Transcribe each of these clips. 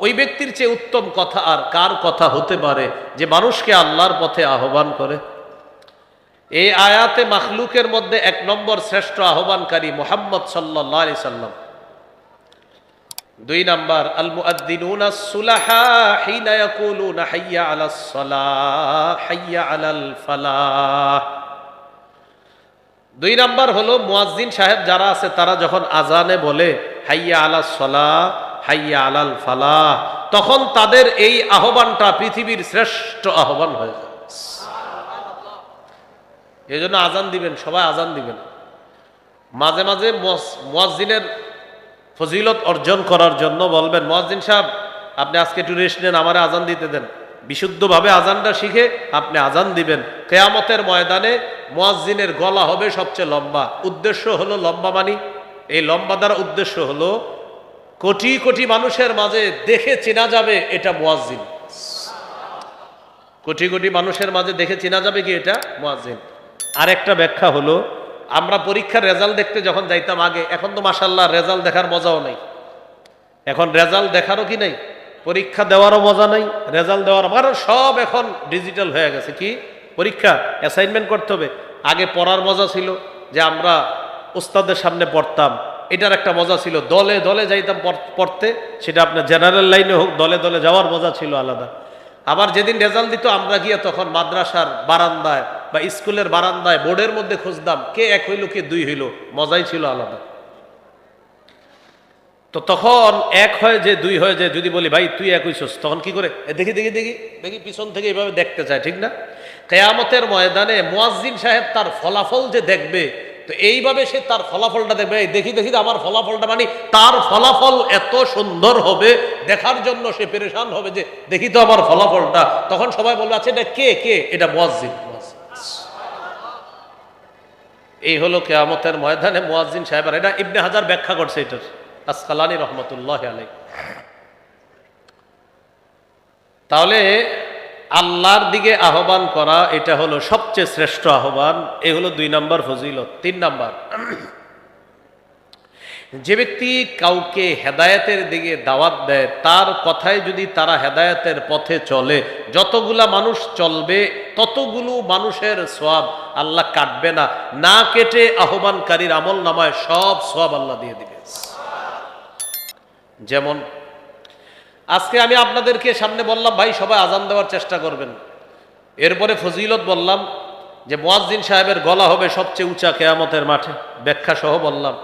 ওই ব্যক্তির চেয়ে উত্তম কথা আর কার কথা হতে পারে যে মানুষকে আল্লাহর পথে আহ্বান করে। এই আয়াতে মাখলুকের মধ্যে 1 নম্বর শ্রেষ্ঠ আহ্বানকারী মুহাম্মদ সাল্লাল্লাহু আলাইহি সাল্লাম। 2 নাম্বার আল মুআদ্দিনুনা সুলাহা হিনা ইয়াকুলুনা হাইয়া আলাস সালাহ হাইয়া আলাল ফালাহ। 2 নাম্বার হলো মুয়াজ্জিন সাহেব যারা আছে তারা যখন আজানে বলে হাইয়া আলাস সালাহ হাইয়া আলাল ফালাহ, তখন তাদের এই আহ্বানটা পৃথিবীর শ্রেষ্ঠ আহ্বান হয়ে যায়। এই জন্য আজান দিবেন, সবাই আজান দিবেন। মাঝে মাঝে মুয়াজ্জিনের ফজিলত অর্জন করার জন্য বলবেন, মুয়াজ্জিন সাহেব আপনি আজকে একটু রেস্ট নেন, আমারে আজান দিতে দেন। বিশুদ্ধভাবে আজানটা শিখে আপনি আজান দিবেন। কিয়ামতের ময়দানে মুয়াজ্জিনের গলা হবে সবচেয়ে লম্বা। উদ্দেশ্য হলো লম্বা মানি, এই লম্বা দ্বারা উদ্দেশ্য হলো কোটি কোটি মানুষের মাঝে দেখে চেনা যাবে এটা মুয়াজ্জিন। কোটি কোটি মানুষের মাঝে দেখে চেনা যাবে কি এটা মুয়াজ্জিন। আরেকটা ব্যাখ্যা হলো, আমরা পরীক্ষার রেজাল্ট দেখতে যখন যাইতাম আগে, এখন তো মাশাআল্লাহ রেজাল্ট দেখার মজাও নাই। এখন রেজাল্ট দেখারও কি নাই, পরীক্ষা দেওয়ারও মজা নাই, রেজাল্ট দেওয়ার, কারণ সব এখন ডিজিটাল হয়ে গেছে। কি পরীক্ষা অ্যাসাইনমেন্ট করতে হবে। আগে পড়ার মজা ছিল যে আমরা উস্তাদের সামনে পড়তাম, এটার একটা মজা ছিল। দলে দলে যাইতাম পড়তে, সেটা আপনার জেনারেল লাইনে হোক, দলে দলে যাওয়ার মজা ছিল আলাদা। আবার যেদিন রেজাল্ট দিত আমরা গিয়ে তখন মাদ্রাসার বারান্দায় বা স্কুলের বারান্দায় বোর্ডের মধ্যে খুঁজতাম কে 1 হইল কে 2 হইল, মজাই ছিল আলাদা। তো তখন 1 হয় যে 2 হয় যে, যদি বলি ভাই তুই 1 হইছস, তখন কি করে দেখি দেখি দেখি দেখি পিছন থেকে এইভাবে দেখতে চায়, ঠিক না? কিয়ামতের ময়দানে মুয়াজ্জিন সাহেব তার ফলাফল যে দেখবে, তো এইভাবে সে তার ফলাফলটা দেখবে, দেখি দেখি আমার ফলাফলটা, মানে তার ফলাফল এত সুন্দর হবে দেখার জন্য সে পেরেশান হবে যে দেখি তো আমার ফলাফলটা। তখন সবাই বলবে আচ্ছা এটা কে কে, এটা মুয়াজ্জিন। এই হলো কিয়ামতের ময়দানে মুয়াজ্জিন সাহেব। এটা ইবনে হাজার ব্যাখ্যা করছে এটার, আসকালানী রহমতুল্লাহি আলাইহি। তাহলে আল্লাহর দিকে আহ্বান করা এটা হলো সবচেয়ে শ্রেষ্ঠ আহ্বান। এ হলো 2 নম্বর ফজিলত। 3 নম্বর, যে ব্যক্তি কাউকে হেদায়েতের দিকে দাওয়াত দেয়, তার কথায় যদি তারা হেদায়েতের পথে চলে, যতগুলা মানুষ চলবে ততগুলো মানুষের সওয়াব আল্লাহ কাটবে না, না কেটে আহ্বানকারীর আমল নামায় সব সওয়াব আল্লাহ দিয়ে দিবে। যেমন আজকে আমি আপনাদেরকে সামনে বললাম ভাই সবাই আজান দেওয়ার চেষ্টা করবেন, এরপরে ফজিলত বললাম যে মুয়াজ্জিন সাহেবের গলা হবে সবচেয়ে উঁচা কিয়ামতের মাঠে, ব্যাখ্যা সহ বললাম।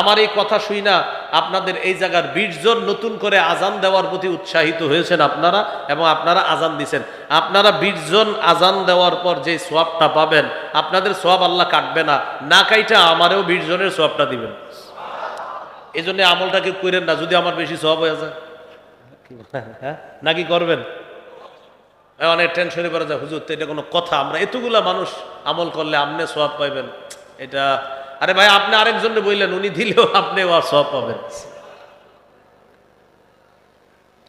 আমার এই কথা শুই না আপনাদের এই জায়গার 20 জন নতুন করে আজান দেওয়ার প্রতি উৎসাহিত হয়েছেন আপনারা, এবং আপনারা আজান দিছেন। আপনারা 20 জন আজান দেওয়ার পর যে সওয়াবটা পাবেন, আপনাদের সওয়াব আল্লাহ কাটবে না, না কাইটা আমারও 20 জনের সওয়াবটা দিবেন। এই জন্য আমলটা কেউ করেন না যদি আমার বেশি সওয়াব হয়ে যায়। হ্যাঁ নাকি করবেন? অনেক টেনশনে পড়ে যায়, হুজুর তো এটা কোনো কথা, আমরা এতগুলা মানুষ আমল করলে আপনি সওয়াব পাইবেন এটা? আরে ভাই আপনি আরেকজনকে বললেন, উনি দিলেও আপনি সওয়াব পাবেন।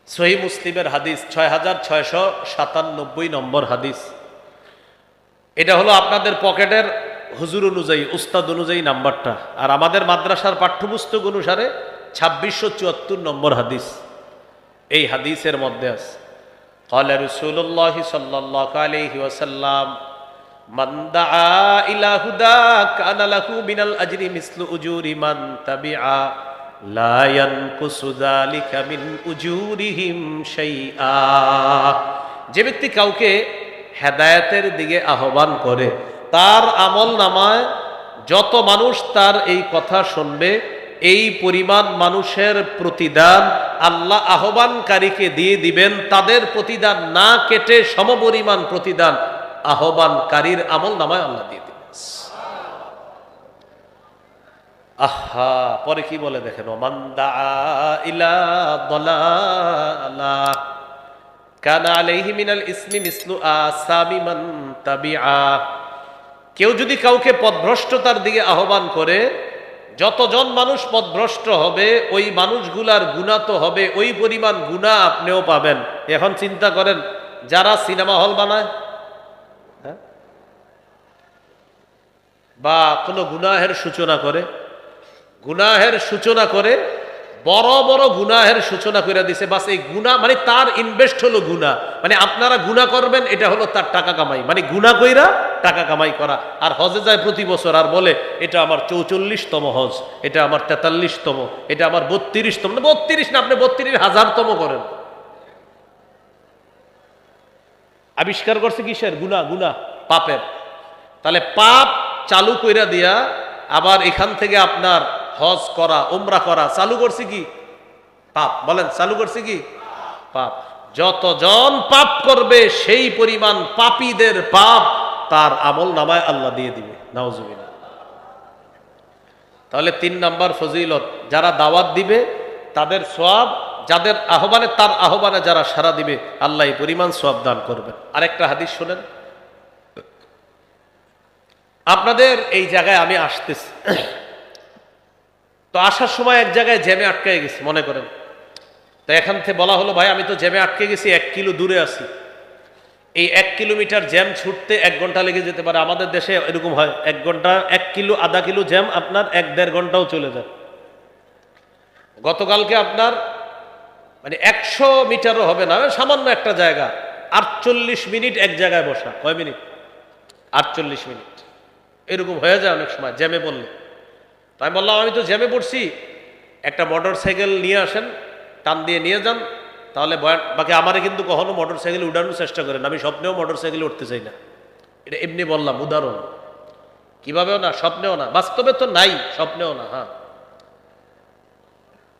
সহিহ মুসলিমের হাদিস 6697 নম্বর হাদিস। এটা হলো আপনাদের পকেটের হুজুর অনুযায়ী, উস্তাদ অনুযায়ী নাম্বারটা, আর আমাদের মাদ্রাসার পাঠ্যপুস্তক অনুসারে 2674 নম্বর হাদিস। এই হাদিসের মধ্যে আছে قال رسول الله صلى الله عليه وسلم من دعا إلى هدى كان له من الأجر مثل أجور من تبعا لا ينقص ذلك من أجورهم شيئا। যে ব্যক্তি কাউকে হেদায়েতের দিকে আহ্বান করে, তার আমল নামায় যত মানুষ তার এই কথা শুনবে, এই পরিমাণ মানুষের প্রতিদান আল্লাহ আহ্বানকারীকে দিয়ে দিবেন। তাদের প্রতিদান না কেটে সমপরিমাণ প্রতিদান আহ্বানকারীর আমল নামায় আল্লাহ দিয়ে দিবেন। আহা, পরে কি বলে দেখেন, ওমান দাআ ইলা দালালাহ কানা আলাইহি মিনাল ইসমি মিসলু আসামি মান তাবিআ। কেউ যদি কাউকে পথভ্রষ্টতার দিকে আহ্বান করে, যতজন মানুষ পথভ্রষ্ট হবে ওই মানুষগুলার গুনাহ তো হবে, ওই পরিমাণ গুনাহ আপনিও পাবেন। এখন চিন্তা করেন, যারা সিনেমা হল বানায় বা কোনো গুনাহের সূচনা করে বড় বড় গুনাহের সূচনা করে দিছে। বাস এই গুনাহ মানে তার ইনভেস্ট হলো গুনাহ, মানে আপনারা গুনাহ করবেন, এটা হলো তার টাকা কামাই, মানে গুনাহ কইরা টাকা কামাই করা। আর হজে যায় প্রতি বছর আর বলে এটা আমার 44তম হজ, এটা আমার 43তম, এটা আমার 32তম। 32 না, আপনি 32,000তম করেন। আবিষ্কার করছে কিসের? গুনাহ, গুনাহ পাপের। তাহলে পাপ চালু কইরা দিয়া আবার এখান থেকে আপনার হজ করা, উমরা করা চালু করছে কি? পাপ। বলেন চালু করছে কি? পাপ। যতজন পাপ করবে সেই পরিমাণ পাপীদের পাপ তার আমল নামায় আল্লাহ দিয়ে দিবে। নাউজুবিল্লাহ। তাহলে 3 নাম্বার ফজিলত, যারা দাওয়াত দিবে তাদের সওয়াব, যাদের আহ্বানে তার আহ্বানে যারা সাড়া দিবে আল্লাহ এই পরিমাণ সওয়াব দান করবেন। আরেকটা হাদিস শুনেন। আপনাদের এই জায়গায় আমি আসতেছি, তো আসার সময় এক জায়গায় জ্যামে আটকে গেছি মনে করেন। তো এখান থেকে বলা হলো ভাই আমি তো জ্যামে আটকে গেছি, 1 কিলো দূরে আছি, এই 1 কিলোমিটার জ্যাম ছুটতে 1 ঘন্টা লেগে যেতে পারে। আমাদের দেশে এরকম হয়, 1 ঘন্টা, 1 কিলো, আধা কিলো জ্যাম আপনার 1-1.5 ঘন্টাও চলে যায়। গতকালকে আপনার মানে 100 মিটারও হবে না, সামান্য একটা জায়গা 48 মিনিট এক জায়গায় বসা। কয় মিনিট? 48 মিনিট। এরকম হয়ে যায় অনেক সময় জ্যামে পড়লে। তাই বললাম আমি তো জ্যামে পড়ছি, একটা মোটর সাইকেল নিয়ে আসেন, টান দিয়ে নিয়ে যান, তাহলে বাকি আমারে কিন্তু কখনো মোটর সাইকেল উঠানোর চেষ্টা করেন, আমি স্বপ্নেও মোটর সাইকেলে উঠতে চাই না। এটা এমনি বললাম উদাহরণ, কিভাবেও না, স্বপ্নেও না, বাস্তবে তো নাই, স্বপ্নেও না। হ্যাঁ,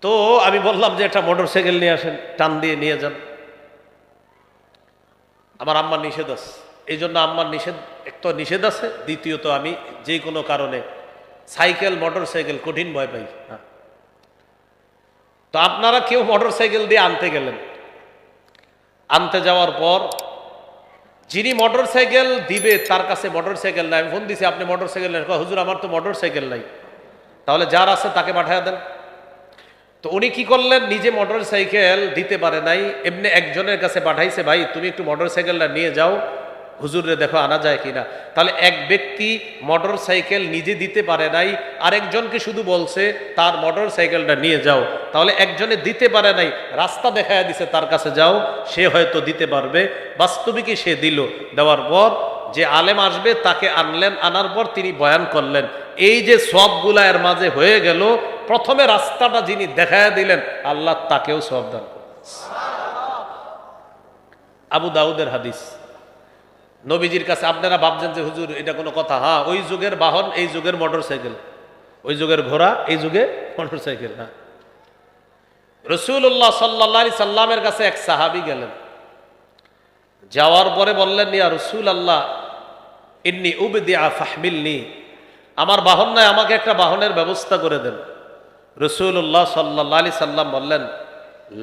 তো আমি বললাম যে একটা মোটর সাইকেল নিয়ে আসেন, টান দিয়ে নিয়ে যান। আমার আম্মার নিষেধ আছে, এই জন্য আম্মার নিষেধ, এক তো নিষেধ আছে, দ্বিতীয়ত আমি যে কোনো কারণে সাইকেল মোটর সাইকেল কঠিন ভয় পাই। হ্যাঁ, তো আপনারা কেউ মোটর সাইকেল দিয়ে আনতে গেলেন, আনতে যাওয়ার পর যিনি মোটর সাইকেল দিবে তার কাছে মোটর সাইকেল নাই। আমি ফোন দিছি আপনি মোটর সাইকেল নেন, হুজুর আমার তো মোটর সাইকেল নাই। তাহলে যার আছে তাকে পাঠিয়ে দেন। তো উনি কি করলেন, নিজে মোটর সাইকেল দিতে পারে নাই, এমনি একজনের কাছে পাঠাইছে, ভাই তুমি একটু মোটর সাইকেলটা নিয়ে যাও, হুজুরে দেখো আনা যায় কিনা। তাহলে এক ব্যক্তি মোটর সাইকেল নিজে দিতে পারে নাই, আরেকজনকে শুধু বলছে তার মোটর সাইকেলটা নিয়ে যাও। তাহলে একজনে দিতে পারে নাই, রাস্তা দেখায় দিছে তার কাছে যাও, সে হয়তো দিতে পারবে। বাস্তবিকই সে দিল। দেওয়ার পর যে আলেম আসবে তাকে আনলেন, আনার পর তিনি বয়ান করলেন। এই যে সবগুলা এর মাঝে হয়ে গেল, প্রথমে রাস্তাটা যিনি দেখায় দিলেন আল্লাহ তাকেও সওয়াব দান করলেন। আবু দাউদের হাদিস। নবীজির কাছে, আপনারা ভাবছেন যে হুজুর এটা কোনো কথা? হ্যাঁ, ওই যুগের বাহন এই যুগের মোটর সাইকেল, ওই যুগের ঘোড়া এই যুগে মোটর সাইকেল। হ্যাঁ, রাসূলুল্লাহ সাল্লাল্লাহু আলাইহি সাল্লামের কাছে এক সাহাবী গেলেন, যাওয়ার পরে বললেন ইয়া রাসূলুল্লাহ ইন্নী উবদিআ ফাহমিলনি, আমার বাহন নাই, আমাকে একটা বাহনের ব্যবস্থা করে দেন। রাসূলুল্লাহ সাল্লাল্লাহু আলাইহি সাল্লাম বললেন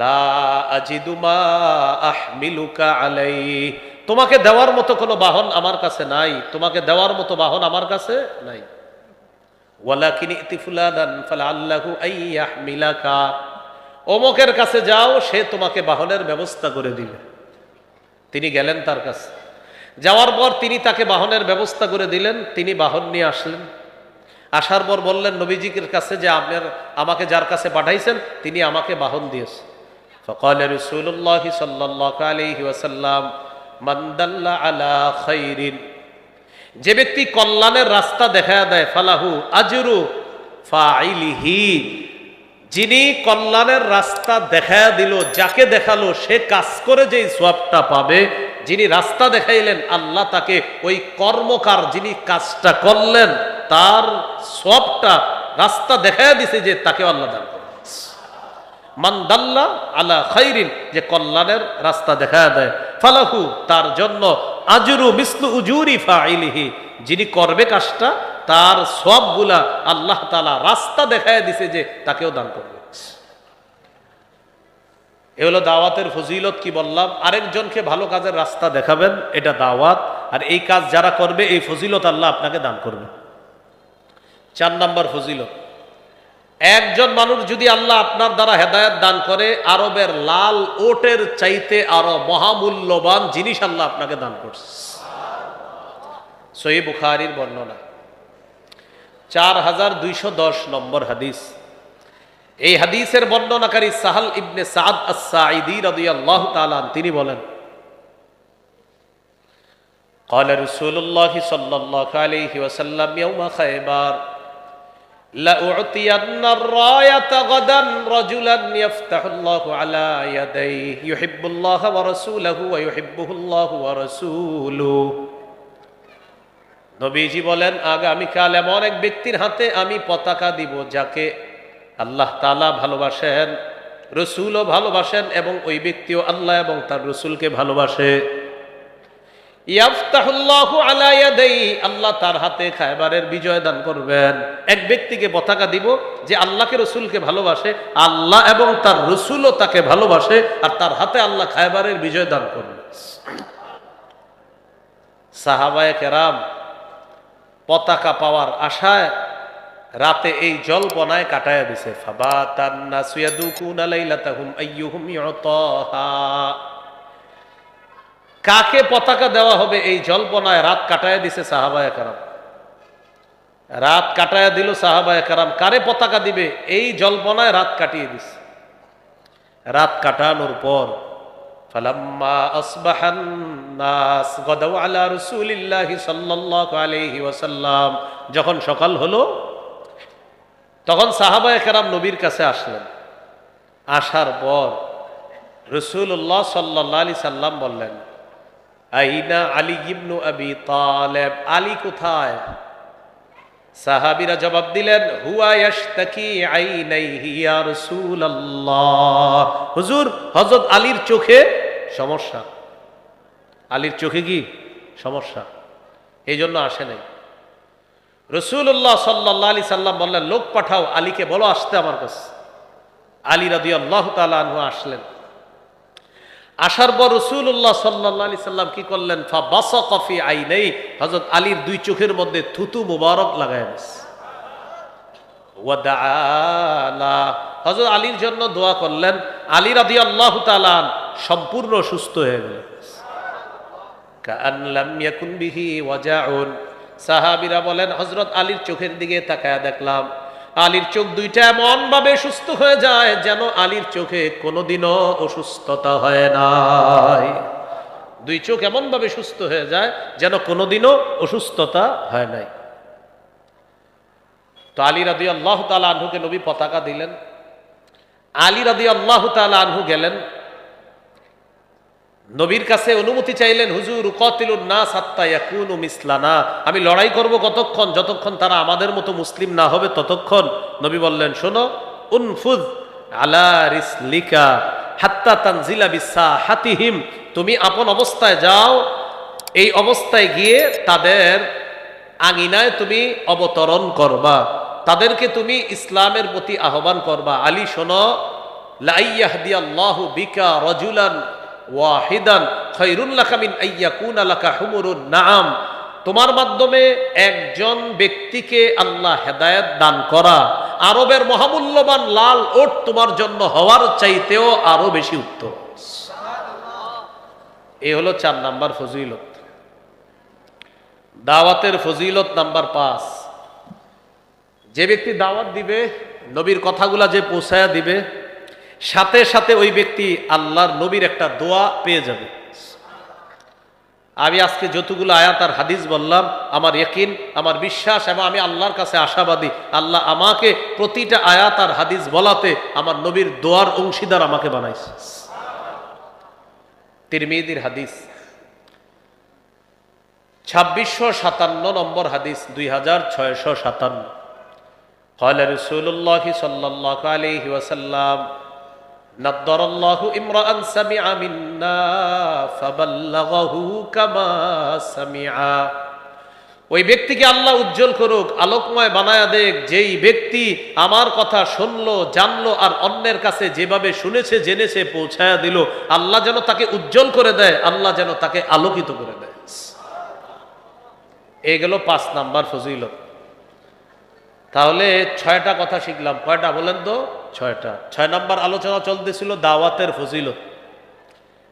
লা আজিদু মা আহমিলুকা আলাইহি, তোমাকে দেওয়ার মতো কোনো বাহন আমার কাছে নাই, তোমাকে দেওয়ার মতো বাহন আমার কাছে নাই। ওয়ালাকিন ইতি ফুলানান ফালাল্লাহু আইয়াহমিলাকা, অমুকের কাছে যাও, সে তোমাকে বাহনের ব্যবস্থা করে দিবে। তিনি গেলেন তার কাছে, যাওয়ার পর তিনি তাকে বাহনের ব্যবস্থা করে দিলেন। তিনি বাহন নিয়ে আসলেন, আসার পর বললেন নবীজির কাছে যে আপনার আমাকে যার কাছে পাঠাইছেন তিনি আমাকে বাহন দিয়েছেন। ফাকাল রাসূলুল্লাহ সাল্লাল্লাহু আলাইহি ওয়াসাল্লাম মান দাল্লা আলা খাইরিন, যে ব্যক্তি কল্যাণের রাস্তা দেখায় দেয়, ফালাহু আজরু ফাইলিহি, যিনি কল্যাণের রাস্তা দেখায় দিল, যাকে দেখালো সে কাজ করে যেই সওয়াবটা পাবে, যিনি রাস্তা দেখাইলেন আল্লাহ তাকে ওই কর্মকার যিনি কাজটা করলেন তার সওয়াবটা, রাস্তা দেখায় দিছে যে তাকে আল্লাহ দান করবে। মান দাল্লা আলা খাইরিন, যে কল্যাণের রাস্তা দেখায় দেয়, ফালাহু, তার জন্য আজরু মিসলু উজুরি ফাইলিহি, যিনি করবে কাজটা তার সওয়াবগুলা আল্লাহ তাআলা রাস্তা দেখায় দিছে যে তাকেও দান করবে। এ হলো দাওয়াতের ফজিলত। কি বললাম? আরেকজনকে ভালো কাজের রাস্তা দেখাবেন, এটা দাওয়াত। আর এই কাজ যারা করবে এই ফজিলত আল্লাহ আপনাকে দান করবে। 4 নম্বর ফজিলত, একজন মানুষ যদি আল্লাহ আপনার দ্বারা হেদায়েত দান করে, আরবের লাল ওটের চাইতে আরো মহামূল্যবান জিনিস আল্লাহ আপনাকে দান করছে। সহিহ বুখারীর বর্ণনা, 4210 নম্বর হাদিস। এই হাদিসের বর্ণনাকারী সাহাল ইবনে সাদ আস-সাঈদী রাদিয়াল্লাহু তাআলা তিনি বলেন, قال رسول الله صلى الله عليه وسلم يوم خيبر لأعطين الراية غدا رجلا يفتح الله على يديه يحب الله ورسوله ويحبه الله ورسوله। নবীজি বলেন, আগামীকাল এমন এক ব্যক্তির হাতে আমি পতাকা দিব যাকে আল্লাহ তাআলা ভালোবাসেন, রসুলও ভালোবাসেন এবং ওই ব্যক্তিও আল্লাহ এবং তার রসুলকে ভালোবাসে। ইয়াফতাহুল্লাহু আলা ইয়াদাইহি, আল্লাহ তার হাতে খায়বারের বিজয় দান করবেন। এক ব্যক্তিকে পতাকা দিব যে আল্লাহকে রসুলকে ভালোবাসে, আল্লাহ এবং তার রসুলও তাকে ভালোবাসে, আর তার হাতে আল্লাহ খায়বারের বিজয় দান করবেন। সাহাবায়ে কেরাম পতাকা পাওয়ার আশায় রাতে এই জল্পনায় কাটায়া দিছে। ফাবাতান নাসু ইয়াদুকুনা লাইলাতাহুম আইয়ুহুম ইউতাহা, কাকে পতাকা দেওয়া হবে এই জল্পনায় রাত কাটায়া দিছে সাহাবায়ে কেরাম। রাত কাটায়া দিল সাহাবায়ে কেরাম, কারে পতাকা দিবে এই জল্পনায় রাত কাটিয়ে দিছে। রাত কাটানোর পর ফালাম্মা আসবাহান নাস গাদাউ আলা রাসূলিল্লাহি সাল্লাল্লাহু আলাইহি ওয়াসাল্লাম, যখন সকাল হলো তখন সাহাবায়ে কেরাম নবীর কাছে আসলেন। আসার পর রাসূলুল্লাহ সাল্লাল্লাহু আলাইহি সাল্লাম বললেন, আইনা আলী ইবনু আবি তালেব, আলী কোথায়? সাহাবীরা জবাব দিলেন, হুয়া ইয়াশতাকি আইনাইহি ইয়া রাসূলুল্লাহ, হুজুর হযরত আলীর চোখে সমস্যা। আলীর চোখে কি সমস্যা, এই জন্য আসে নাই। রাসূলুল্লাহ সাল্লাল্লাহু আলাইহি সাল্লাম বললেন, লোক পাঠাও, আলীকে বলো আসতে আমার কাছে। আলী রাদিয়াল্লাহু তাআলা আনহু আসলেন। আসার পর রাসূলুল্লাহ সাল্লাল্লাহু আলাইহি সাল্লাম কি করলেন? ফাবাসাকা ফি আইনাই, হযরত আলীর দুই চোখের মধ্যে থুতু মুবারক লাগায় দিয়েছে। ওয়া দাআলা, হযরত আলীর জন্য দোয়া করলেন। আলী রাদিয়াল্লাহু তাআলা সম্পূর্ণ সুস্থ হয়ে গেলেন। কাআন লাম ইয়াকুন বিহি ওয়াজাউন, সাহাবীরা বলেন হযরত আলীর চোখের দিকে তাকায়া দেখলাম আলীর চোখ দুইটা এমন ভাবে সুস্থ হয়ে যায় যেন আলীর চোখে কোনোদিনও অসুস্থতা হয় নাই। দুই চোখ এমন ভাবে সুস্থ হয়ে যায় যেন কোনোদিনও অসুস্থতা হয় নাই। তো আলী রাদিয়াল্লাহু তাআলা আনহুকে নবী পতাকা দিলেন। আলী রাদিয়াল্লাহু তাআলা আনহু গেলেন নবীর কাছে, অনুমতি চাইলেন, হুজুর উকাতিলুন নাস হাত্তা ইয়াকুনু মিসলানা, আমি লড়াই করব কতক্ষণ, যতক্ষণ তারা আমাদের মতো মুসলিম না হবে ততক্ষণ। নবী বললেন, শোনো, উনফুজ আলা রিসলিকা হাত্তা তানজিলা বিসাহাতিহিম, তুমি আপন অবস্থায় যাও, এই অবস্থায় গিয়ে তাদের আঙিনায় তুমি অবতরণ করবা, তাদেরকে তুমি ইসলামের প্রতি আহ্বান করবা। আলী শোনো, লা ইয়াহদিয়াল্লাহু বিকা রাজুলান ওয়াহিদান খায়রুন লাকা মিন আইয়াকুনা লাকা হুমুরুন নাআম, তোমার মাধ্যমে একজন ব্যক্তিকে আল্লাহ হেদায়েত দান করা আরবের মহামূল্যবান লাল ওট তোমার জন্য হওয়ার চাইতেও আরো বেশি উত্তম। এই হলো 4 নাম্বার ফজিলত। দাওয়াতের ফজিলত নাম্বার 5, যে ব্যক্তি দাওয়াত দিবে, নবীর কথাগুলা যে পৌঁছায়া দিবে, সাথে সাথে ওই ব্যক্তি আল্লাহর নবীর একটা দোয়া পেয়ে যাবে। আমি আজকে যতগুলো আয়াত আর হাদিস বললাম, আমার ইয়াকিন, আমার বিশ্বাস এবং আমি আল্লাহর কাছে আশাবাদী, আল্লাহ আমাকে প্রতিটা আয়াত আর হাদিস বলাতে আমার নবীর দোয়ার অংশীদার আমাকে বানাইছে। তিরমিজির হাদিস 2657 নম্বর হাদিস, 2657। قال رسول الله صلى الله عليه وسلم نضر الله امرأ سمع منا فبلغه كما سمع, ওই ব্যক্তিকে আল্লাহ উজ্জ্বল করুক, আলোকময় বানায়া দেখ, যেই ব্যক্তি আমার কথা শুনলো, জানলো আর অন্যের কাছে যেভাবে শুনেছে জেনেছে পৌঁছায়া দিল, আল্লাহ যেন তাকে উজ্জ্বল করে দেয়, আল্লাহ যেন তাকে আলোকিত করে দেয়। এই গেল 5 নাম্বার ফজিলত। তাহলে 6টা কথা শিখলাম। কয়টা বলেন তো? 6টা। 6 নাম্বার আলোচনা চলতেছিল দাওয়াতের ফজিলত।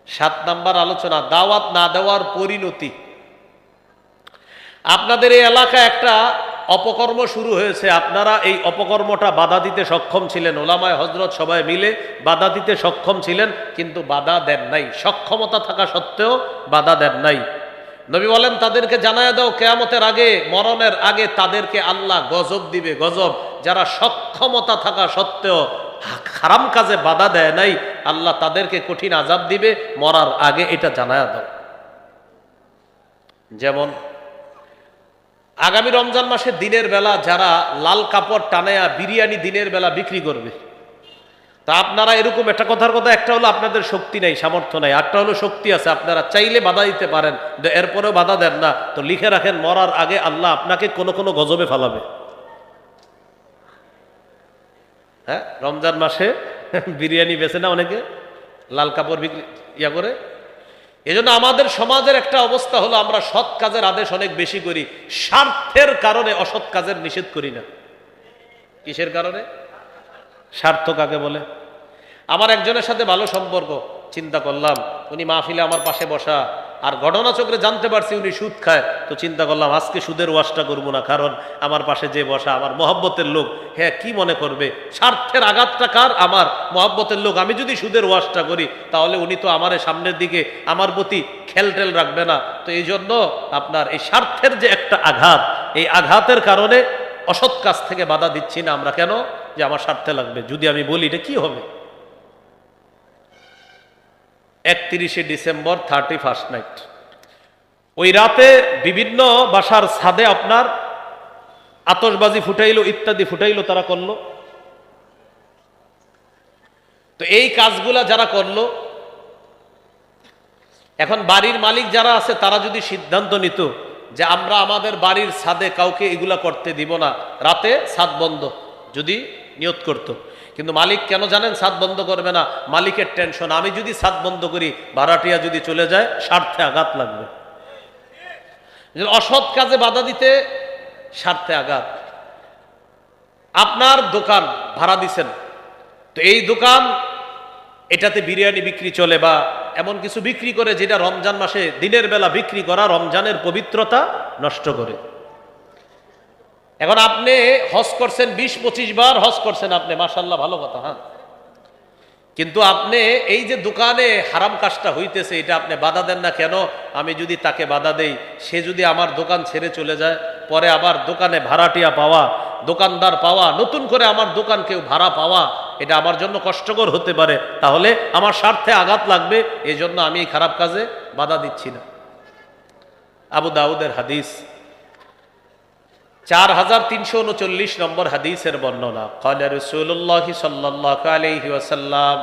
7 নাম্বার আলোচনা দাওয়াত না দেওয়ার পরিণতি। আপনাদের এই এলাকায় একটা অপকর্ম শুরু হয়েছে, আপনারা এই অপকর্মটা বাধা দিতে সক্ষম ছিলেন, ওলামায়ে হযরত সবাই মিলে বাধা দিতে সক্ষম ছিলেন, কিন্তু বাধা দেন নাই, সক্ষমতা থাকা সত্ত্বেও বাধা দেন নাই। নবী বলেন তাদেরকে জানায়া দাও কিয়ামতের আগে, মরণের আগে তাদেরকে আল্লাহ গজব দিবে, গজব। যারা সক্ষমতা থাকা সত্ত্বেও হারাম কাজে বাধা দেয় নাই, আল্লাহ তাদেরকে কঠিন আযাব দিবে মরার আগে, এটা জানায়া দাও। যেমন আগামী রমজান মাসে দিনের বেলা যারা লাল কাপড় টানায়া বিরিয়ানি দিনের বেলা বিক্রি করবে, তা আপনারা এরকম একটা কথার কথা, একটা হলো আপনাদের শক্তি নাই, সামর্থ্য নাই, একটা হলো শক্তি আছে, আপনারা চাইলে বাধা দিতে পারেন, এরপরেও বাধা দেন না, তো লিখে রাখেন মরার আগে আল্লাহ আপনাকে কোনো কোনো গজবে ফেলাবে। হ্যাঁ, রমজান মাসে বিরিয়ানি বেচে না অনেকে, লাল কাপড় বিক্রি ইয়া করে। এজন্য আমাদের সমাজের একটা অবস্থা হলো, আমরা সৎ কাজের আদেশ অনেক বেশি করি, স্বার্থের কারণে অসৎ কাজের নিষেধ করি না। কিসের কারণে? স্বার্থ কাকে বলে? আমার একজনের সাথে ভালো সম্পর্ক, চিন্তা করলাম উনি মাহফিলে আমার পাশে বসা, আর ঘটনাচক্রে জানতে পারছি উনি সুদ খায়, তো চিন্তা করলাম আজকে সুদের ওয়াজটা করবো না, কারণ আমার পাশে যে বসা আমার মহব্বতের লোক, হ্যাঁ কি মনে করবে? স্বার্থের আঘাতটা কার? আমার মহব্বতের লোক। আমি যদি সুদের ওয়াজটা করি তাহলে উনি তো আমার সামনের দিকে আমার প্রতি খেলটেল রাখবে না। তো এই জন্য আপনার এই স্বার্থের যে একটা আঘাত, এই আঘাতের কারণে অসৎ কাজ থেকে বাধা দিচ্ছি না আমরা। কেন? যে আমার স্বার্থে লাগবে, যদি আমি বলি এটা কি হবে? 31শে ডিসেম্বর 31st নাইট, ওই রাতে বিভিন্ন বাসার ছাদে আপনার আতশবাজি ফুটাইলো, ইত্যাদি ফুটাইলো, তারা করলো। তো এই কাজগুলা যারা করলো, এখন বাড়ির মালিক যারা আছে তারা যদি সিদ্ধান্ত নিত যে আমরা আমাদের বাড়ির ছাদে কাউকে এগুলা করতে দিব না, রাতে ছাদ বন্ধ, যদি নিয়ত করত। কিন্তু মালিক কেন জানেন ছাদ বন্ধ করবে না? মালিকের টেনশন, আমি যদি ছাদ বন্ধ করি ভাড়াটিয়া যদি চলে যায়, স্বার্থে আঘাত লাগবে। অসৎ কাজে বাধা দিতে স্বার্থে আঘাত। আপনার দোকান ভাড়া দিছেন, তো এই দোকান এটাতে বিরিয়ানি বিক্রি চলে বা এমন কিছু বিক্রি করে যেটা রমজান মাসে দিনের বেলা বিক্রি করা রমজানের পবিত্রতা নষ্ট করে। এখন আপনি হজ করছেন 20-25 বার হজ করছেন আপনি, মাশাআল্লাহ, ভালো কথা, হ্যাঁ, কিন্তু আপনি এই যে দোকানে হারাম কাজটা হইতেছে এটা আপনি বাধা দেন না কেন? আমি যদি তাকে বাধা দেই, সে যদি আমার দোকান ছেড়ে চলে যায়, পরে আবার দোকানে ভাড়াটিয়া পাওয়া, দোকানদার পাওয়া, নতুন করে আমার দোকান কেউ ভাড়া পাওয়া, এটা আমার জন্য কষ্টকর হতে পারে, তাহলে আমার স্বার্থে আঘাত লাগবে, এই জন্য আমি এই খারাপ কাজে বাধা দিচ্ছি না। আবু দাউদের হাদিস 4339 নম্বর হাদিসের বর্ণনা। ক্বালা রাসূলুল্লাহ সাল্লাল্লাহু আলাইহি ওয়াসাল্লাম,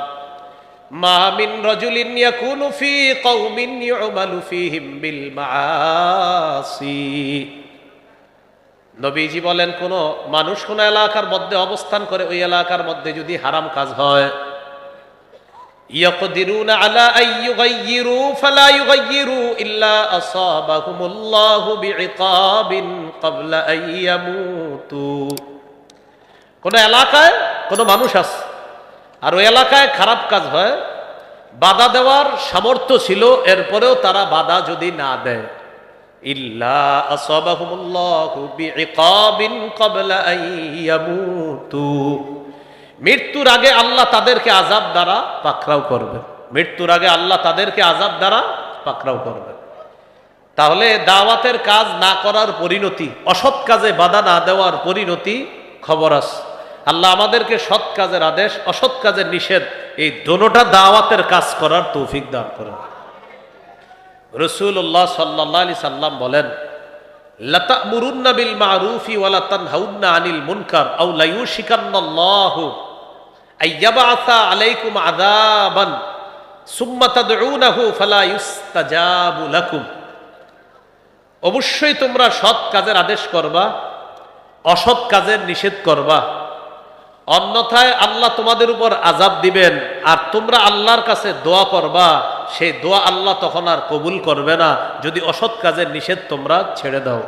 মা মিন রাজুলিন ইয়াকুনু ফি কওমিন ইউমালু ফীহিম বিল মাআসি। নবীজি বলেন, কোন মানুষ কোন এলাকার মধ্যে অবস্থান করে, ওই এলাকার মধ্যে যদি হারাম কাজ হয়, ইয়াকদিরুনা আলা আন ইউগাইয়িরু ফালা ইউগাইয়িরু ইল্লা আসাবাহুমুল্লাহু বিইকাবিন ক্বাবলা আন ইয়ামুতু। কোন এলাকায় কোন মানুষ আছে আর ওই এলাকায় খারাপ কাজ হয়, বাধা দেওয়ার সামর্থ্য ছিল, এরপরেও তারা বাধা যদি না দেয়, ইল্লা আসাবাহুমুল্লাহু বিইকাবিন ক্বাবলা আন ইয়ামুতু, মৃত্যুর আগে আল্লাহ তাদেরকে আযাব দ্বারা পাকড়াও করবেন। মৃত্যুর আগে আল্লাহ তাদেরকে আযাব দ্বারা পাকড়াও করবেন। তাহলে দাওয়াতের কাজ না করার পরিণতি, অসৎ কাজে বাধা না দেওয়ার পরিণতি খবর আছে। আল্লাহ আমাদেরকে সৎ কাজের আদেশ, অসৎ কাজের নিষেধ, এই দোনোটা দাওয়াতের কাজ করার তৌফিক দান করেন। রাসূলুল্লাহ সাল্লাল্লাহু আলাইহি সাল্লাম বলেন, লাতা'মুরুন্না বিল মা'রুফি ওয়া লাতানহাউন্না আনিল মুনকার আও লায়ুশিকান্নাল্লাহু আইয়াবআসা আলাইকুম আযাবান সুম্মা তাদউনাহু ফালা ইউস্তাজাবু লাকুম। অবশ্যই তোমরা সৎ কাজের আদেশ করবা, অসৎ কাজের নিষেধ করবা, অন্যথায় আল্লাহ তোমাদের উপর আযাব দিবেন। আর তোমরা আল্লাহর কাছে দোয়া করবা, সেই দোয়া আল্লাহ তখন আর কবুল করবে না যদি অসৎ কাজের নিষেধ তোমরা ছেড়ে দাও।